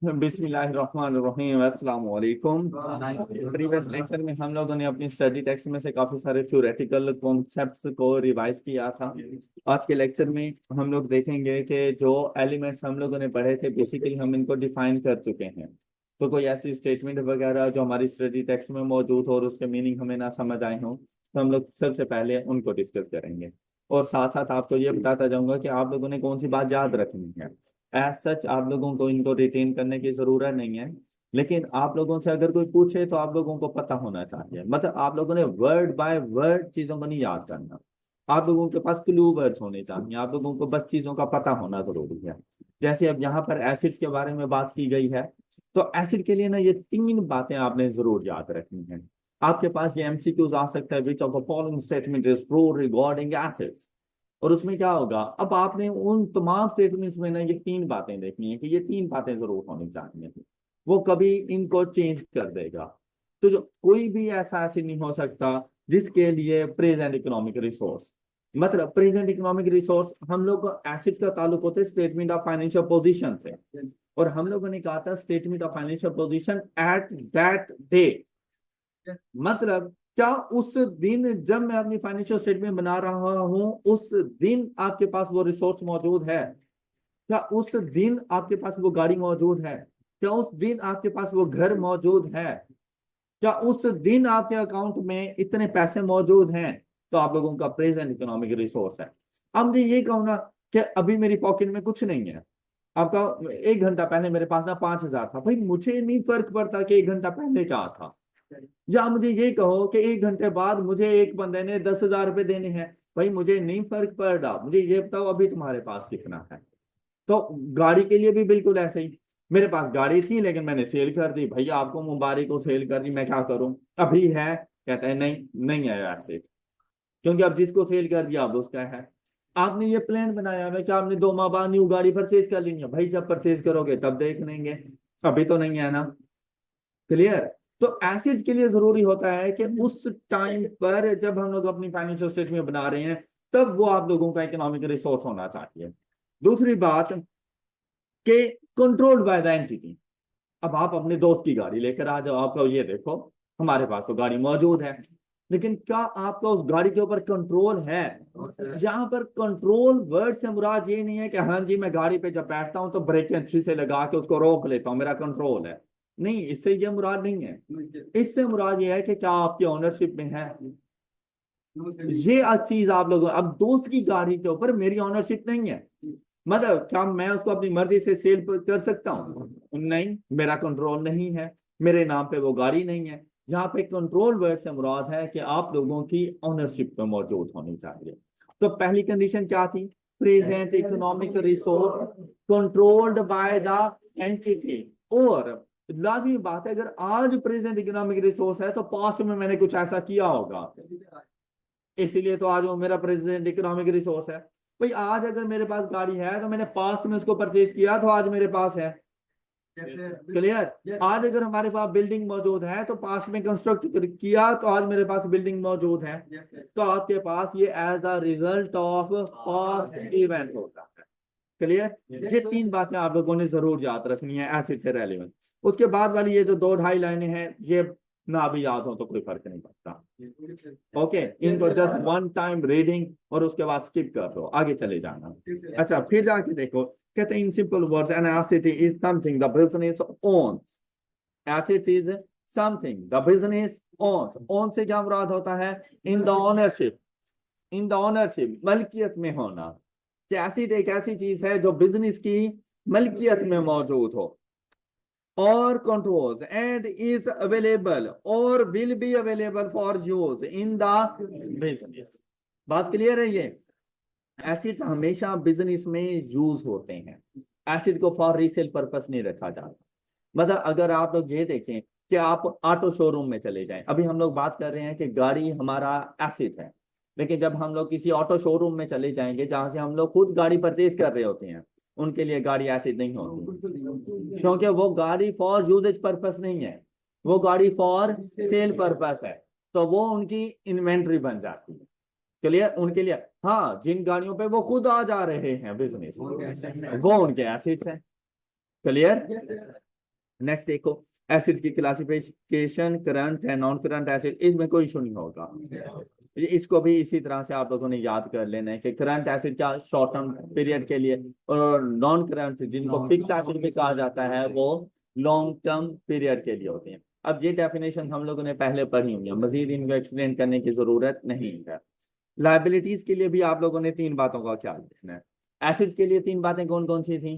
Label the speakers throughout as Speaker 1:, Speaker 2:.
Speaker 1: बिस्मिल्लाहिर्रहमानिर्रहीम, अस्सलाम वालेकुम। प्रीवियस लेक्चर में हम लोगों ने अपनी स्टडी टेक्स्ट में से काफी सारे थ्योरेटिकल कॉन्सेप्ट्स को रिवाइज किया था। आज के लेक्चर में हम लोग देखेंगे कि जो एलिमेंट्स हम लोगों ने पढ़े थे बेसिकली हम इनको डिफाइन कर चुके हैं। तो कोई ऐसी स्टेटमेंट वगैरह जो हमारी स्टडी टेक्स्ट में मौजूद हो और उसके मीनिंग हमें ना समझ आए हों तो हम लोग सबसे पहले उनको डिस्कस करेंगे। और साथ साथ आपको ये बताता जाऊंगा कि आप लोगों ने कौन सी बात याद रखनी है। एज सच आप लोगों को इनको रिटेन करने की जरूरत नहीं है, लेकिन आप लोगों से अगर कोई पूछे तो आप लोगों को पता होना चाहिए। मतलब आप लोगों ने वर्ड बाय वर्ड चीजों को नहीं याद करना। आप लोगों के पास क्लू वर्ड्स होने चाहिए, आप लोगों को बस चीजों का पता होना जरूरी है। जैसे अब यहाँ पर एसिड्स के बारे में बात की गई है, तो एसिड के लिए ना ये तीन बातें आपने जरूर याद रखनी है। आपके पास ये एमसीक्यूज आ सकता है, which of the following statement is true regarding acids. और उसमें क्या होगा, अब आपने उन तमाम स्टेटमेंट्स में ना ये तीन बातें देखनी है कि ये तीन बातें जरूर होनी चाहिए। वो कभी इनको चेंज कर देगा। तो जो कोई भी ऐसा ऐसे नहीं हो सकता जिसके लिए प्रेजेंट इकोनॉमिक रिसोर्स, मतलब प्रेजेंट इकोनॉमिक रिसोर्स हम लोग एसिड्स का ताल्लुक होता है स्टेटमेंट ऑफ फाइनेंशियल पोजीशन से। और हम लोगों ने कहा था statement of financial position at that day. मतलब क्या उस दिन जब मैं अपनी फाइनेंशियल स्टेटमेंट बना रहा हूं उस दिन आपके पास वो रिसोर्स मौजूद है? क्या उस दिन आपके पास वो गाड़ी मौजूद है? क्या उस दिन आपके पास वो घर मौजूद है? क्या उस दिन आपके अकाउंट में इतने पैसे मौजूद हैं? तो आप लोगों का प्रेजेंट इकोनॉमिक रिसोर्स है। अब मुझे ये कहूँ ना कि अभी मेरी पॉकेट में कुछ नहीं है। आपका एक घंटा पहले मेरे पास ना 5,000 था, भाई मुझे नहीं फर्क पड़ता कि एक घंटा पहले क्या था। या मुझे ये कहो कि एक घंटे बाद मुझे एक बंदे ने 10,000 रुपए देने हैं, भाई मुझे नहीं फर्क पड़ रहा, मुझे ये बताओ अभी तुम्हारे पास कितना है। तो गाड़ी के लिए भी बिल्कुल ऐसे ही। मेरे पास गाड़ी थी लेकिन मैंने सेल कर दी, भैया आपको मुबारक को सेल कर दी, मैं क्या करूं? अभी है? कहता है नहीं नहीं है ऐसे, क्योंकि अब जिसको सेल कर दिया अब उसका है। आपने ये प्लान बनाया है कि आपने 2 माह बाद न्यू गाड़ी परचेज कर लेनी है, भाई जब परचेज करोगे तब देख लेंगे, अभी तो नहीं है ना। क्लियर? तो एसिड्स के लिए जरूरी होता है कि उस टाइम पर जब हम लोग अपनी फाइनेंशियल स्टेटमेंट बना रहे हैं तब वो आप लोगों का इकोनॉमिक रिसोर्स होना चाहिए। दूसरी बात कि कंट्रोल्ड बाय द एंटिटी। अब आप अपने दोस्त की गाड़ी लेकर आ जाओ, आपका ये देखो हमारे पास तो गाड़ी मौजूद है, लेकिन क्या आपका उस गाड़ी के ऊपर कंट्रोल है? जहां पर कंट्रोल वर्ड से मुराद ये नहीं है कि हाँ जी मैं गाड़ी पे जब बैठता हूं तो ब्रेक अच्छी से लगा के उसको रोक लेता हूं, मेरा कंट्रोल है। नहीं, इससे ये मुराद नहीं है। इससे मुराद ये है कि क्या आपकी ओनरशिप में है। ये चीज आप लोग, अब दोस्त की गाड़ी के ऊपर मेरी ओनरशिप नहीं है, मतलब क्या मैं उसको अपनी मर्जी से सेल कर सकता हूँ? नहीं, मेरा कंट्रोल नहीं है, मेरे नाम पे वो गाड़ी नहीं है। जहां पे कंट्रोल वर्ड से मुराद है कि आप लोगों की ओनरशिप पे मौजूद होनी चाहिए। तो पहली कंडीशन क्या थी? Present economic resource controlled by the entity. और लाजमी बात है अगर आज प्रेजेंट इकोनॉमिक रिसोर्स है तो पास्ट में मैंने कुछ ऐसा किया होगा, इसीलिए तो आज वो मेरा प्रेजेंट इकोनॉमिक रिसोर्स है। भाई आज अगर मेरे पास गाड़ी है तो मैंने पास्ट में उसको परचेज किया तो आज मेरे पास है। क्लियर? आज अगर हमारे पास बिल्डिंग मौजूद है तो पास्ट में कंस्ट्रक्ट किया तो आज मेरे पास बिल्डिंग मौजूद है। तो आपके पास ये as a result of past event होता है। क्लियर? ये तीन बातें आप लोगों ने जरूर याद रखनी है एसिड से रेलिवेंट। उसके बाद वाली ये जो 2-2.5 लाइनें हैं ये ना भी याद हो तो कोई फर्क नहीं पड़ता। ओके, इनको जस्ट वन टाइम रीडिंग और उसके बाद स्किप कर दो, आगे चले जाना। अच्छा, फिर जाके देखो, कहते हैं in simple words an asset is something the business owns. Asset is something the business owns. Own से क्या मुराद होता है? In the ownership. In the ownership, मलकियत में होना। कि एसिड एक ऐसी चीज है जो बिजनेस की मलकियत में मौजूद हो। और कंट्रोल्स एंड इज अवेलेबल और will be available for use in the business. बात क्लियर है? ये एसिड्स हमेशा बिजनेस में यूज होते हैं। एसिड को फॉर रीसेल पर्पस नहीं रखा जाता। मतलब अगर आप लोग ये देखें कि आप ऑटो शोरूम में चले जाएं, अभी हम लोग बात कर रहे हैं कि गाड़ी हमारा एसिड है, लेकिन जब हम लोग किसी ऑटो शोरूम में चले जाएंगे जहां से हम लोग खुद गाड़ी परचेज कर रहे होते हैं, उनके लिए गाड़ी एसिड नहीं होती, क्योंकि वो गाड़ी फॉर यूजेज पर्पस नहीं है, वो गाड़ी फॉर सेल पर्पस है। तो वो उनकी इन्वेंट्री बन जाती है। क्लियर? उनके लिए हाँ, जिन गाड़ियों पे वो खुद आ जा रहे हैं बिजनेस, वो उनके एसिड्स हैं। क्लियर? नेक्स्ट देखो, एसिड्स की क्लासिफिकेशन करंट है, नॉन करंट एसिड, इसमें कोई इशू नहीं होगा। इसको भी इसी तरह से आप लोगों ने याद कर लेना है कि करंट एसिड क्या शॉर्ट टर्म पीरियड के लिए, और नॉन करंट जिनको फिक्स एसिड भी कहा जाता है वो लॉन्ग टर्म पीरियड के लिए होते हैं। अब ये डेफिनेशन हम लोगों ने पहले पढ़ी हुई है, मजीद इनको एक्सप्लेन करने की जरूरत नहीं है। लाइबिलिटीज के लिए भी आप लोगों ने तीन बातों का ख्याल रखना है। एसिड्स के लिए तीन बातें कौन कौन सी थी?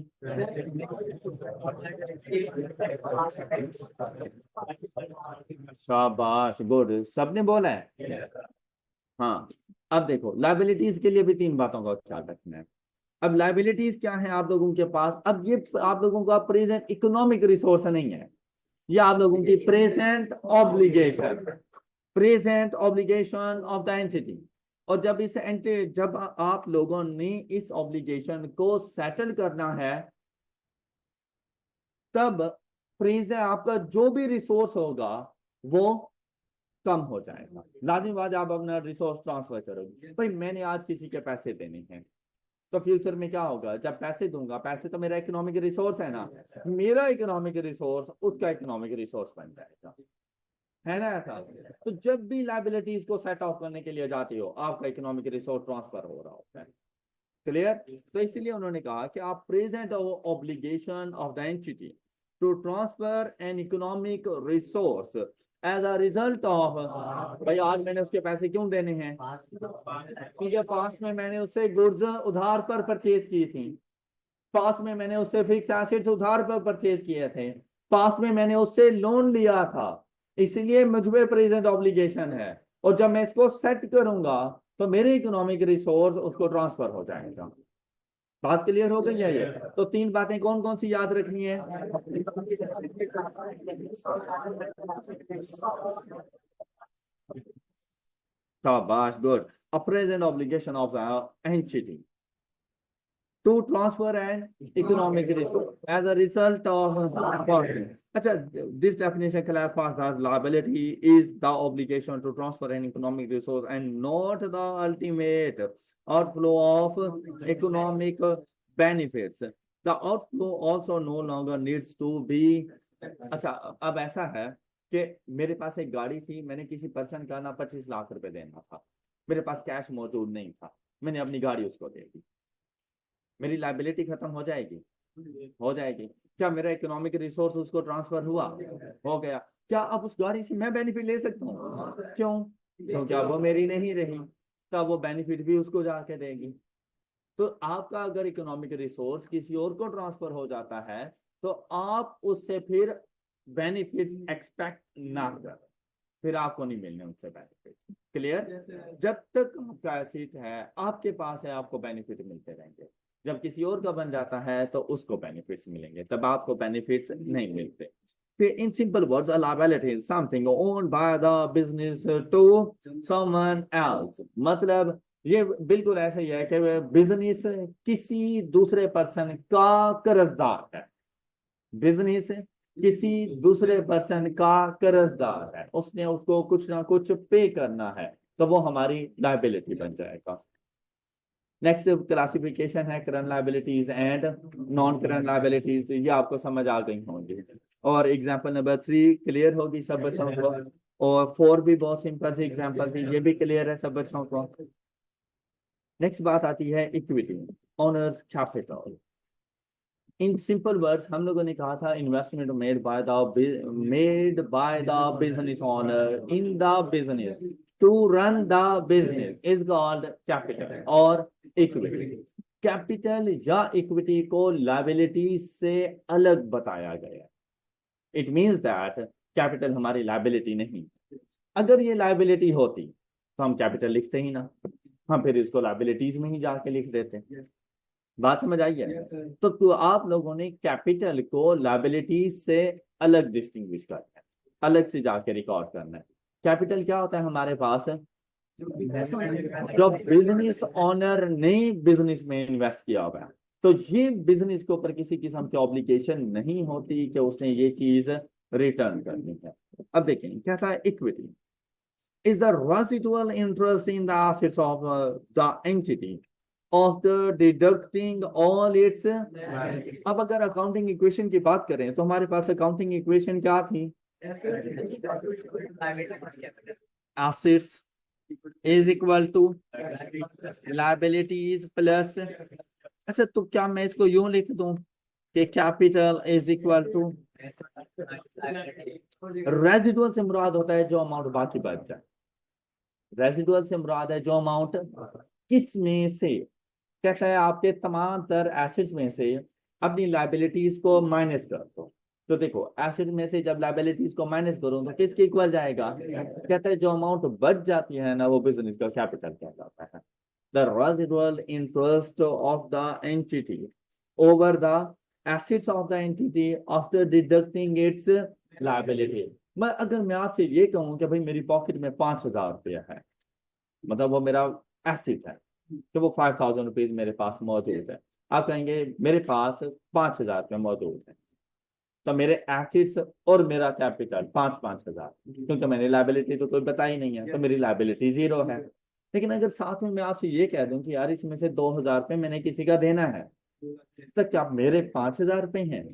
Speaker 1: शाबाश, गुड, सबने बोला है। हाँ, अब देखो लाइबिलिटीज के लिए भी तीन बातों का ख्याल रखना है। अब लाइबिलिटीज क्या है आप लोगों के पास? अब ये आप लोगों का प्रेजेंट इकोनॉमिक रिसोर्स नहीं है, ये आप लोगों की present obligation, present obligation of the entity. और जब जब आप लोगों ने इस ऑब्लिगेशन को सेटल करना है, तब प्रेजेंट आपका जो भी रिसोर्स होगा वो कम हो जाएगा। लाजिम बात, आप अपना रिसोर्स ट्रांसफर करोगे। भाई मैंने आज किसी के पैसे देने हैं, तो फ्यूचर में क्या होगा? जब पैसे दूंगा, पैसे तो मेरा इकोनॉमिक रिसोर्स है ना, मेरा इकोनॉमिक रिसोर्स उसका इकोनॉमिक रिसोर्स बन जाएगा, है ना ऐसा? तो जब भी लाइबिलिटीज को सेट ऑफ करने के लिए जाते हो, आपका इकोनॉमिक रिसोर्स ट्रांसफर हो रहा होता है। क्लियर? तो इसलिए उन्होंने कहा कि आप present obligation of the entity to transfer an economic resource as a result of, भाई आज मैंने उसके पैसे क्यों देने हैं? क्योंकि पास में मैंने उससे गुड्स उधार पर परचेज की थी, पास में मैंने उससे फिक्स एसेट्स उधार पर परचेज किए थे, पास में मैंने उससे लोन लिया था, इसलिए मुझ पे प्रेजेंट ऑब्लिगेशन है। और जब मैं इसको सेट करूंगा तो मेरे इकोनॉमिक रिसोर्स उसको ट्रांसफर हो जाएगा। बात क्लियर हो गई है ये? तो तीन बातें कौन कौन सी याद रखनी है? शाबाश, good. A present obligation of the entity to transfer an economic resource as a result of costing. अच्छा, this definition clarifies that liability is the obligation to transfer an economic resource and not the ultimate outflow of economic benefits. The outflow also no longer needs to be, अच्छा अब ऐसा है कि मेरे पास एक गाड़ी थी, मैंने किसी पर्सन का ना 25 लाख रुपए देना था, मेरे पास कैश मौजूद नहीं था, मैंने अपनी गाड़ी उसको दे दी, मेरी लाइबिलिटी खत्म हो जाएगी? हो जाएगी। क्या मेरा इकोनॉमिक रिसोर्स उसको ट्रांसफर हुआ? हो गया। क्या अब उस गाड़ी से मैं बेनिफिट ले सकता हूँ? क्यों? क्योंकि अब वो मेरी नहीं रही, तब वो बेनिफिट भी उसको जाके देगी। तो आपका अगर इकोनॉमिक रिसोर्स किसी और को ट्रांसफर हो जाता है तो आप उससे फिर बेनिफिट्स एक्सपेक्ट ना करें, फिर आपको नहीं मिलने उससे बेनिफिट। क्लियर? जब तक आपका एसेट है, आपके पास है, आपको बेनिफिट मिलते रहेंगे। जब किसी और का बन जाता है तो उसको बेनिफिट्स मिलेंगे, तब आपको बेनिफिट्स नहीं मिलते। फिर इन simple words, a liability is something owned by the business to someone else। मतलब ये बिल्कुल ऐसा ही है कि बिजनेस किसी दूसरे पर्सन का कर्जदार है, बिजनेस किसी दूसरे पर्सन का कर्जदार है, उसने उसको कुछ ना कुछ पे करना है, तो वो हमारी लाइबिलिटी बन जाएगा। नेक्स्ट क्लासिफिकेशन है current liabilities and non current liabilities, ये आपको समझ आ गई होंगी। और एग्जांपल नंबर 3 क्लियर होगी सब बच्चों को, और 4 भी बहुत सिंपल सी एग्जांपल थी, ये भी क्लियर है सब बच्चों को। नेक्स्ट बात आती है equity, owners capital. In simple words हम लोगों ने कहा था investment made by the business owner in the business to run the business is called capital और इक्विटी। कैपिटल या इक्विटी को लायबिलिटी से अलग बताया गया। इट मींस दैट कैपिटल हमारी लायबिलिटी नहीं। अगर ये लायबिलिटी होती तो हम कैपिटल लिखते ही ना, हम फिर इसको लायबिलिटीज में ही जाके लिख देते। बात समझ आई है? तो आप लोगों ने कैपिटल को लायबिलिटी से अलग डिस्टिंग्विश करना है, अलग से जाके रिकॉर्ड करना है। कैपिटल क्या होता है हमारे पास? जो बिजनेस ओनर ने बिजनेस में इन्वेस्ट किया हुआ है, तो ये बिजनेस के ऊपर किसी किस्म की ऑब्लिगेशन नहीं होती कि उसने ये चीज रिटर्न करनी है। अब देखें क्या था, equity is the residual interest in the assets of the entity after deducting all it's. अब अगर अकाउंटिंग इक्वेशन की बात करें तो हमारे पास अकाउंटिंग इक्वेशन क्या थी? Assets is equal to liabilities plus. अच्छा, तो क्या मैं इसको यूं लिख दूं कि capital is equal to, residual से मुराद होता है जो अमाउंट बाकी बच जाए। रेजिडुअल से मुराद है जो अमाउंट किस में से, कहता है आपके तमाम तर एसेट्स में से अपनी लाइबिलिटीज को माइनस कर दो। तो देखो एसेट में से जब लाइबिलिटीज को माइनस करो तो किसके इक्वल जाएगा? कहता है जो अमाउंट बच जाती है ना वो बिजनेस का कैपिटल कहलाता है। The residual interest of the entity over the assets of the entity after deducting it's liability. मैं अगर मैं आपसे ये कहूं कि भाई मेरी पॉकेट में 5,000 रुपया है, मतलब वो मेरा एसेट है, तो वो 5,000 रुपीज मेरे पास मौजूद है। आप कहेंगे मेरे पास 5,000 रुपये मौजूद है, तो मेरे एसेट्स और मेरा कैपिटल 5,000 क्योंकि मैंने लाइबिलिटी तो कोई बताई नहीं है, तो मेरी लाइबिलिटी 0 है। लेकिन अगर साथ में मैं आपसे ये कह दूं कि यार इसमें से 2,000 रुपये मैंने किसी का देना है, तो क्या मेरे 5,000 रुपये हैं?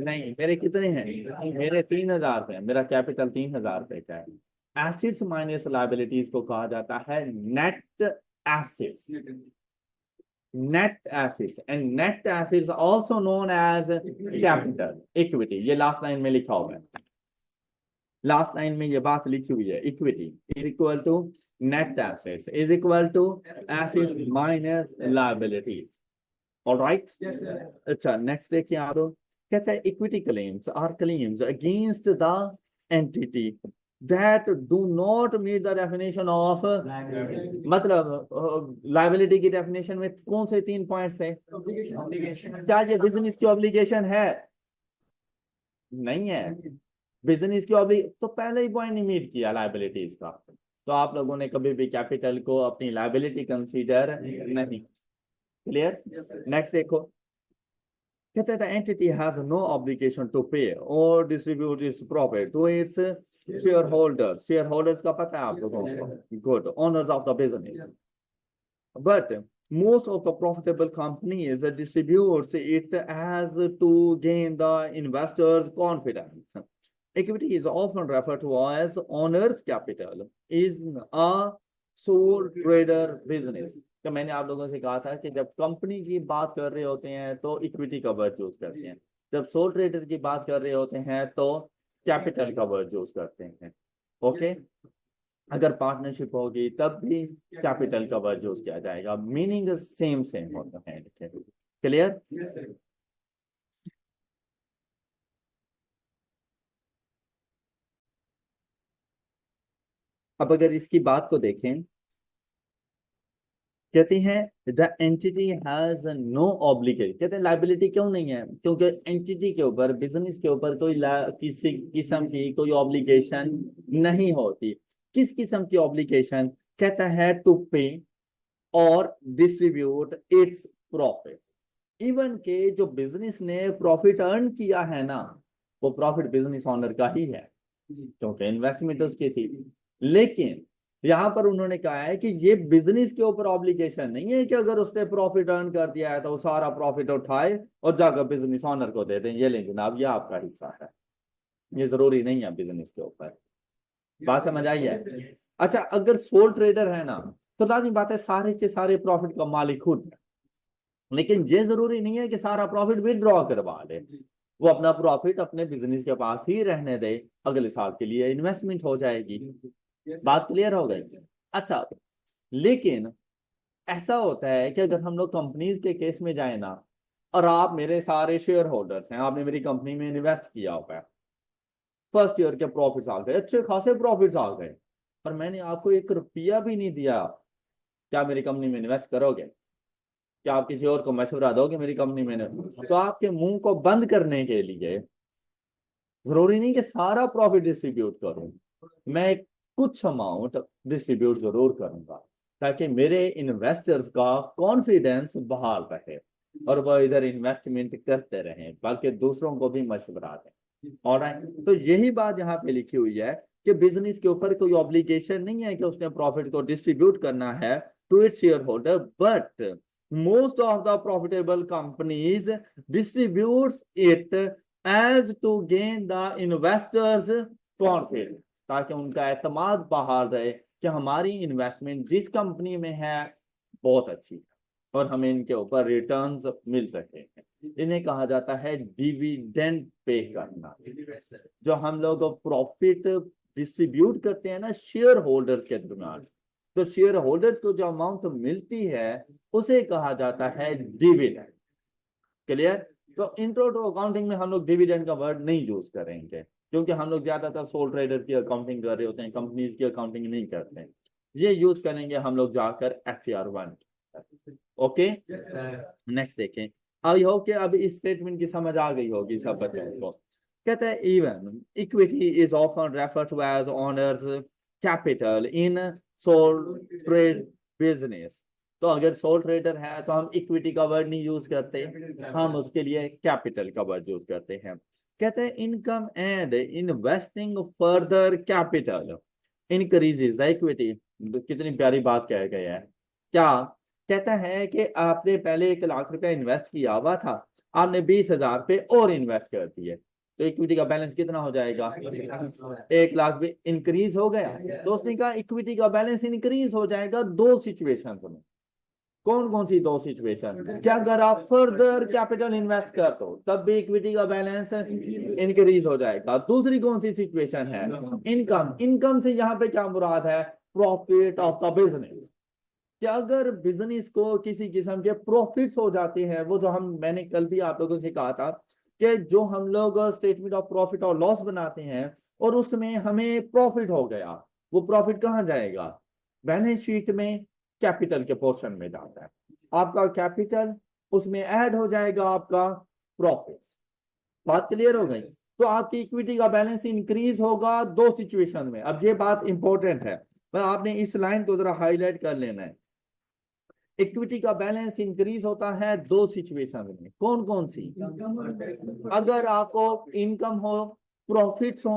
Speaker 1: नहीं, मेरे कितने हैं? मेरे 3,000 रुपये। मेरा कैपिटल 3,000 रुपये का है। एसेट्स माइनस लाइबिलिटीज को कहा जाता है net assets. Net assets and net assets also known as capital equity. ये लास्ट लाइन में लिखा हुआ है, लास्ट लाइन में ये बात लिखी हुई है, equity is equal to net assets is equal to assets minus liabilities. Alright. अच्छा, नेक्स्ट देखिए आप लोग, कहता है equity claims are claims against the entity that do not meet the definition of, मतलब लाइबिलिटी की डेफिनेशन में कौन से 3 पॉइंट्स है? क्या ये बिजनेस की ऑब्लिगेशन है? नहीं है। बिजनेस की तो पहले ही पॉइंट नहीं मीट किया लाइबिलिटीज का, तो आप लोगों ने कभी भी कैपिटल को अपनी लाइबिलिटी कंसीडर नहीं। क्लियर? नेक्स्ट देखो, कहते हैं entity has no obligation to pay और distribute its profit to its shareholders. Shareholders का पता है आप लोगों को? Good, owners of the business. But most of the profitable companies distributes it as to gain the investors confidence. Equity is often referred to as owner's capital is a sole trader business. तो मैंने आप लोगों से कहा था कि जब company की बात कर रहे होते हैं तो इक्विटी का वर्ड यूज करते हैं, जब सोल ट्रेडर की बात कर रहे होते हैं तो कैपिटल का वर्ड यूज करते हैं। ओके, अगर पार्टनरशिप होगी तब भी कैपिटल का वर्ड यूज किया जाएगा, मीनिंग सेम सेम होता है। क्लियर? अब अगर इसकी बात को देखें, कहते हैं the entity has no obligation. कहते हैं लाइबिलिटी क्यों नहीं है? क्योंकि एंटिटी के ऊपर, बिजनेस के ऊपर कोई किसी किस्म की कोई ऑब्लिगेशन नहीं होती। किस किस्म की ऑब्लिगेशन? कहता है टू पे और डिस्ट्रीब्यूट इट्स प्रॉफिट। इवन के जो बिजनेस ने प्रॉफिट अर्न किया है ना, वो प्रॉफिट बिजनेस ओनर का ही है क्योंकि इन्वेस्टमेंट उसकी थी। लेकिन यहां पर उन्होंने कहा है कि ये बिजनेस के ऊपर ऑब्लिगेशन नहीं है कि अगर उसने प्रॉफिट अर्न कर दिया है तो वो सारा प्रॉफिट उठाए और जाकर बिजनेस ओनर को दे दें, ये लें जनाब ये आपका हिस्सा है। ये जरूरी नहीं है बिजनेस के ऊपर। बात समझ आई है? अच्छा, अगर सोल ट्रेडर है ना तो लाजिम बात है सारे के सारे प्रॉफिट का मालिक खुद है, लेकिन ये जरूरी नहीं है कि सारा प्रॉफिट विड्रॉ करवा ले। वो अपना प्रॉफिट अपने बिजनेस के पास ही रहने दे, अगले साल के लिए इन्वेस्टमेंट हो जाएगी। बात क्लियर हो गई? अच्छा, लेकिन ऐसा होता है कि अगर हम लोग कंपनीज के केस में जाए ना, और आप मेरे सारे शेयर होल्डर्स हैं, आपने मेरी कंपनी में इन्वेस्ट किया हुआ है, फर्स्ट ईयर के प्रॉफिट्स आ गए, अच्छे खासे प्रॉफिट्स आ गए, पर मैंने आपको 1 रुपया भी नहीं दिया, क्या मेरी कंपनी में इन्वेस्ट करोगे? क्या आप किसी और को मशवरा दोगे मेरी कंपनी में? तो आपके मुंह को बंद करने के लिए जरूरी नहीं कि सारा प्रॉफिट डिस्ट्रीब्यूट करूं, मैं कुछ अमाउंट डिस्ट्रीब्यूट जरूर करूंगा ताकि मेरे इन्वेस्टर्स का कॉन्फिडेंस बहाल रहे और वह इधर इन्वेस्टमेंट करते रहें, बल्कि दूसरों को भी मशवरा दें। ऑलराइट, तो यही बात यहाँ पे लिखी हुई है कि बिजनेस के ऊपर कोई ऑब्लिगेशन नहीं है कि उसने प्रॉफिट को डिस्ट्रीब्यूट करना है to its shareholder, but most of the profitable companies distributes it as to gain the investors confidence, ताकि उनका एतमाद बहाल रहे कि हमारी इन्वेस्टमेंट जिस कंपनी में है बहुत अच्छी है और हमें इनके ऊपर रिटर्न्स मिल रहे हैं। इन्हें कहा जाता है डिविडेंड पे करना। जो हम लोग प्रॉफिट डिस्ट्रीब्यूट करते हैं ना शेयर होल्डर्स के दरमियान, तो शेयर होल्डर्स को जो अमाउंट मिलती है उसे कहा जाता है डिविडेंड। क्लियर? तो इंट्रो टू अकाउंटिंग में हम लोग डिविडेंड का वर्ड नहीं यूज करेंगे, क्योंकि हम लोग ज्यादातर सोल ट्रेडर की अकाउंटिंग कर रहे होते हैं, कंपनीज की अकाउंटिंग नहीं करते हैं। ये यूज करेंगे हम लोग जाकर FR1। ओके, नेक्स्ट देखें। आई होप कि अब इस स्टेटमेंट की समझ आ गई होगी सब बच्चों को। कहता है even equity is often refer to as owners capital in sole trade business. तो अगर सोल ट्रेडर है तो हम इक्विटी का वर्ड नहीं यूज करते, हम उसके लिए कैपिटल का वर्ड यूज करते हैं। कहते हैं income and investing further capital increases the equity. कितनी प्यारी बात कह गया है। क्या कहता है कि आपने पहले 1 लाख रुपया इन्वेस्ट किया हुआ था, आपने 20,000 रुपये और इन्वेस्ट कर दिए, तो इक्विटी का बैलेंस कितना हो जाएगा? 1 लाख भी इंक्रीज हो गया। तो उसने कहा इक्विटी का बैलेंस इंक्रीज हो जाएगा दो सिचुएशन में। कौन कौन सी दो सिचुएशन? क्या अगर आप फर्दर कैपिटल इन्वेस्ट कर दो तब भी इक्विटी का बैलेंस इंक्रीज हो जाएगा। दूसरी कौन सी सिचुएशन है? इनकम। इनकम से यहाँ पे क्या मुराद है? Profit of the business. कि अगर बिजनेस को किसी किस्म के प्रॉफिट्स हो जाते हैं, वो जो मैंने कल भी आप लोगों से कहा था कि जो हम लोग स्टेटमेंट ऑफ प्रॉफिट और लॉस बनाते हैं और उसमें हमें प्रॉफिट हो गया, वो प्रॉफिट कहाँ जाएगा? बैलेंस शीट में कैपिटल के पोर्शन में जाता है। आपका कैपिटल उसमें ऐड हो जाएगा आपका प्रॉफिट। बात क्लियर हो गई? तो आपकी इक्विटी का बैलेंस इंक्रीज होगा दो सिचुएशन में। अब ये बात इंपॉर्टेंट है, आपने इस लाइन को जरा हाईलाइट कर लेना है। इक्विटी का बैलेंस इंक्रीज होता है दो सिचुएशन में। कौन कौन सी? अगर आपको इनकम हो, प्रॉफिट्स हो,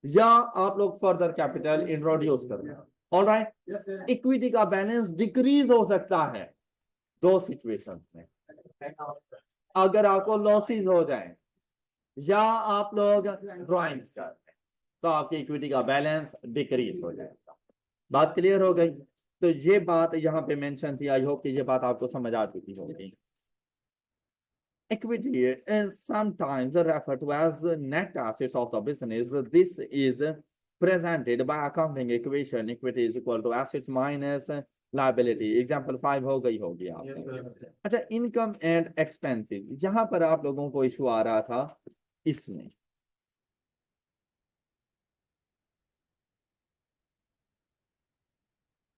Speaker 1: या आप लोग फर्दर कैपिटल इंट्रोड्यूस कर। ऑलराइट, इक्विटी का बैलेंस डिक्रीज हो सकता है दो सिचुएशन में। अगर आपको लॉसेस हो जाए या आप लोग ड्रॉइंग्स कर रहे हैं तो आपकी इक्विटी का बैलेंस डिक्रीज हो जाएगा। बात क्लियर हो गई? तो ये बात यहाँ पे मेंशन थी। आई होप कि ये बात आपको समझ आ चुकी होगी। Equity is sometimes referred to as the net assets of the business. This is presented by accounting equation. Equity is equal to assets minus liability. Example 5 हो गई होगी आपने। अच्छा, इनकम एंड एक्सपेंसेस, यहाँ पर आप लोगों को इशू आ रहा था इसमें।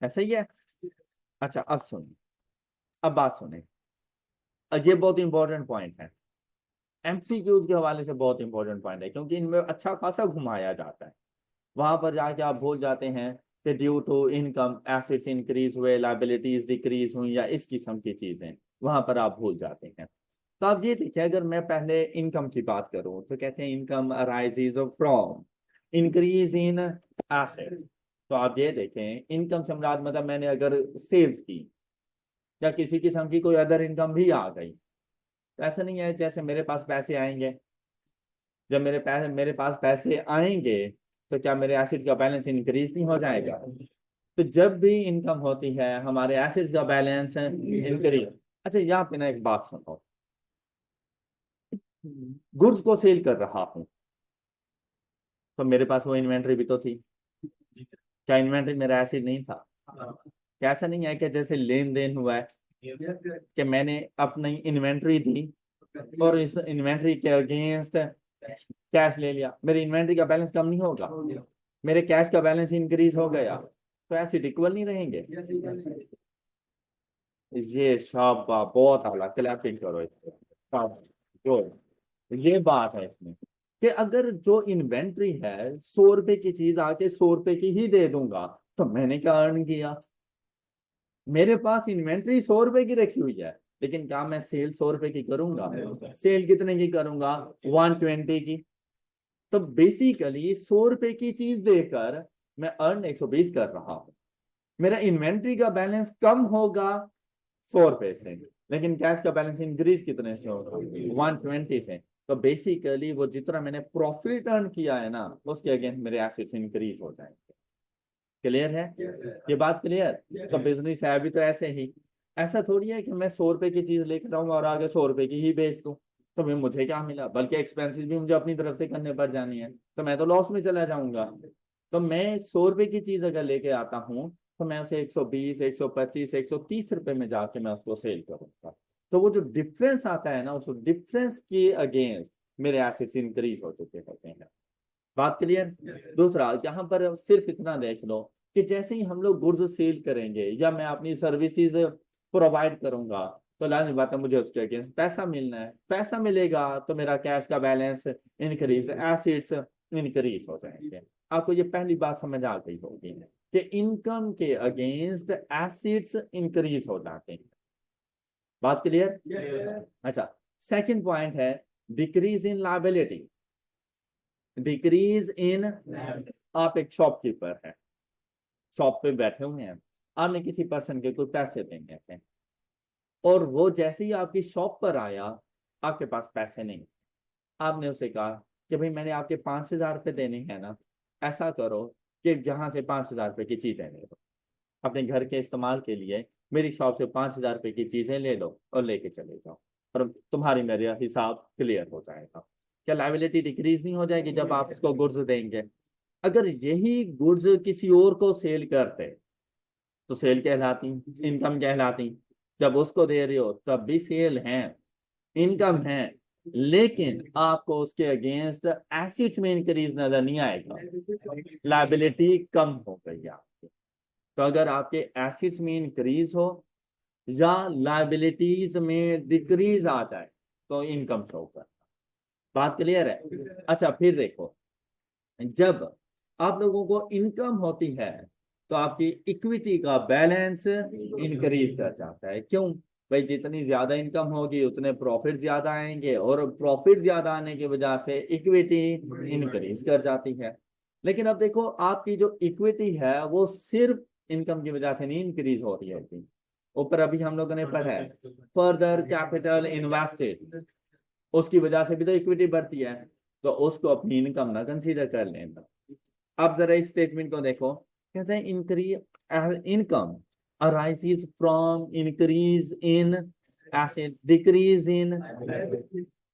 Speaker 1: ऐसा ही है? अच्छा, अब सुनिए, अब बात सुने। ये बहुत इंपॉर्टेंट पॉइंट है, MCQs के हवाले से बहुत इंपॉर्टेंट पॉइंट है, क्योंकि इनमें अच्छा खासा घुमाया जाता है। वहां पर जाके आप भूल जाते हैं कि due to income assets increase हुए, लाइबिलिटीज डिक्रीज हुई, या इस किस्म की चीजें वहां पर आप भूल जाते हैं। तो आप ये देखिए, अगर मैं पहले इनकम की बात करूं तो कहते हैं income arises from increase in assets. तो आप ये देखें, इनकम से मुराद मतलब मैंने अगर सेल्स की या किसी किस्म की कोई अदर इनकम भी आ गई, तो ऐसा नहीं है जैसे मेरे पास पैसे आएंगे, जब मेरे पास पैसे आएंगे तो क्या मेरे एसेट्स का बैलेंस इंक्रीज नहीं हो जाएगा? तो जब भी इनकम होती है हमारे एसेट्स का बैलेंस इंक्रीज। अच्छा, यहाँ पे ना एक बात सुनो, गुड्स को सेल कर रहा हूं तो मेरे पास वो इन्वेंट्री भी तो थी। क्या इन्वेंट्री मेरा एसेट नहीं था? ऐसा नहीं है कि जैसे लेन देन हुआ है कि मैंने अपनी इन्वेंट्री दी और इस इन्वेंट्री के अगेंस्ट कैश ले लिया, मेरी इन्वेंट्री का बैलेंस कम नहीं होगा, मेरे कैश का बैलेंस इंक्रीज हो गया, तो एसेट इक्वल नहीं रहेंगे। ये शाबाश, बहुत आला, क्लैपिंग करो इसको। जो ये बात है इसमें कि अगर जो इन्वेंट्री है 100 रुपए की चीज आके 100 रुपए की ही दे दूंगा तो मैंने क्या अर्न किया? मेरे पास इन्वेंट्री 100 रुपए की रखी हुई है, लेकिन क्या मैं सेल 100 रुपए की करूंगा? सेल कितने की करूंगा? 120 की। तो बेसिकली 100 रुपए की चीज देकर मैं अर्न 120 कर रहा हूं। मेरा इन्वेंट्री का बैलेंस कम होगा 100 रुपए से, लेकिन कैश का बैलेंस इंक्रीज कितने से होगा? 120 से। तो बेसिकली वो जितना मैंने प्रॉफिट अर्न किया है ना, उसके अगेंस्ट मेरे एसेट्स इंक्रीज हो जाएंगे। क्लियर है? ये बात क्लियर? तो बिजनेस है अभी तो ऐसे ही, ऐसा थोड़ी है कि मैं 100 रुपए की चीज लेकर आऊंगा और आगे 100 रुपए की ही बेच दूं, तो मैं मुझे क्या मिला? बल्कि एक्सपेंसेस भी मुझे अपनी तरफ से करने पड़ जानी है, तो मैं तो लॉस में चला जाऊंगा। तो मैं 100 रुपए की चीज अगर लेके आता हूँ, तो मैं उसे 120, 125, 130 रुपए में जाके मैं उसको सेल करूंगा। तो वो जो डिफरेंस आता है ना, उस डिफरेंस के अगेंस्ट मेरे एसेट्स इंक्रीज हो चुके होते हैं। बात क्लियर? दूसरा, यहाँ पर सिर्फ इतना देख लो कि जैसे ही हम लोग गुड्स सेल करेंगे या मैं अपनी सर्विसेज प्रोवाइड करूंगा, तो लाजमी बात है मुझे उसके अगेंस्ट पैसा मिलना है। पैसा मिलेगा तो मेरा कैश का बैलेंस इंक्रीज, एसेट्स इंक्रीज हो जाएंगे। आपको ये पहली बात समझ आ गई होगी कि इनकम के अगेंस्ट एसेट्स इंक्रीज हो जाते हैं। बात क्लियर? अच्छा, सेकंड पॉइंट है decrease in liability. Decrease in, आप एक शॉपकीपर है, शॉप पे बैठे हुए हैं, आपने किसी पर्सन के कोई पैसे देने थे, और वो जैसे ही आपकी शॉप पर आया, आपके पास पैसे नहीं, आपने उसे कहा कि भाई मैंने आपके 5,000 रुपये देने हैं ना, ऐसा करो कि जहां से 5,000 रुपये की चीजें ले लो, अपने घर के इस्तेमाल के लिए मेरी शॉप से 5,000 रुपये की चीजें ले लो और लेके चले जाओ, और तुम्हारी मेरा हिसाब क्लियर हो जाएगा। क्या लायबिलिटी डिक्रीज नहीं हो जाएगी जब आप उसको गुड्स देंगे? अगर यही गुड्स किसी और को सेल करते तो सेल कहलाती, इनकम कहलाती। जब उसको दे रहे हो तब भी सेल है, इनकम है, लेकिन आपको उसके अगेंस्ट एसेट्स में इंक्रीज नजर नहीं आएगा, लायबिलिटी कम हो गई आपकी। तो अगर आपके एसेट्स में इंक्रीज हो या लायबिलिटीज में डिक्रीज आ जाए तो इनकम शो कर। बात क्लियर है? अच्छा, फिर देखो, जब आप लोगों को इनकम होती है तो आपकी इक्विटी का बैलेंस इंक्रीज कर जाता है। क्यों? भाई जितनी ज्यादा इनकम होगी उतने प्रॉफिट ज्यादा आएंगे, और प्रॉफिट ज्यादा आने की वजह से इक्विटी इंक्रीज कर जाती है। लेकिन अब देखो, आपकी जो इक्विटी है वो सिर्फ इनकम की वजह से नहीं इंक्रीज हो रही होती, ऊपर अभी हम लोगों ने पढ़ा है फर्दर कैपिटल इन्वेस्टेड, उसकी वजह से भी तो इक्विटी बढ़ती है, तो उसको अपनी इनकम ना कंसीडर कर लेना। अब जरा इस स्टेटमेंट को देखो, कहते हैं increase income arises from increase in asset, decrease in,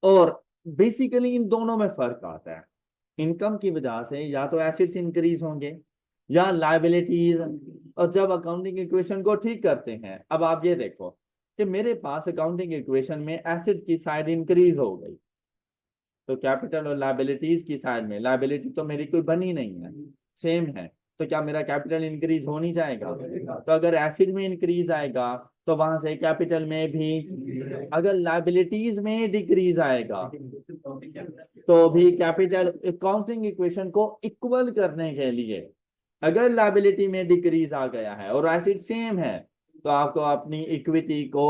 Speaker 1: और बेसिकली इन दोनों में फर्क आता है। इनकम की वजह से या तो एसेट्स इंक्रीज होंगे या लायबिलिटीज। और जब अकाउंटिंग इक्वेशन को ठीक करते हैं, अब आप ये देखो कि मेरे पास अकाउंटिंग इक्वेशन में एसेट्स की साइड इंक्रीज हो गई, तो कैपिटल और लायबिलिटीज की साइड में लायबिलिटी तो मेरी कोई बनी नहीं है, सेम है, तो क्या मेरा कैपिटल इंक्रीज हो नहीं जाएगा? तो अगर एसिड में इंक्रीज आएगा तो वहां से कैपिटल में भी, अगर लायबिलिटीज में डिक्रीज आएगा तो भी कैपिटल। अकाउंटिंग इक्वेशन को इक्वल करने के लिए अगर लायबिलिटी में डिक्रीज आ गया है और एसिड सेम है, तो आपको अपनी इक्विटी को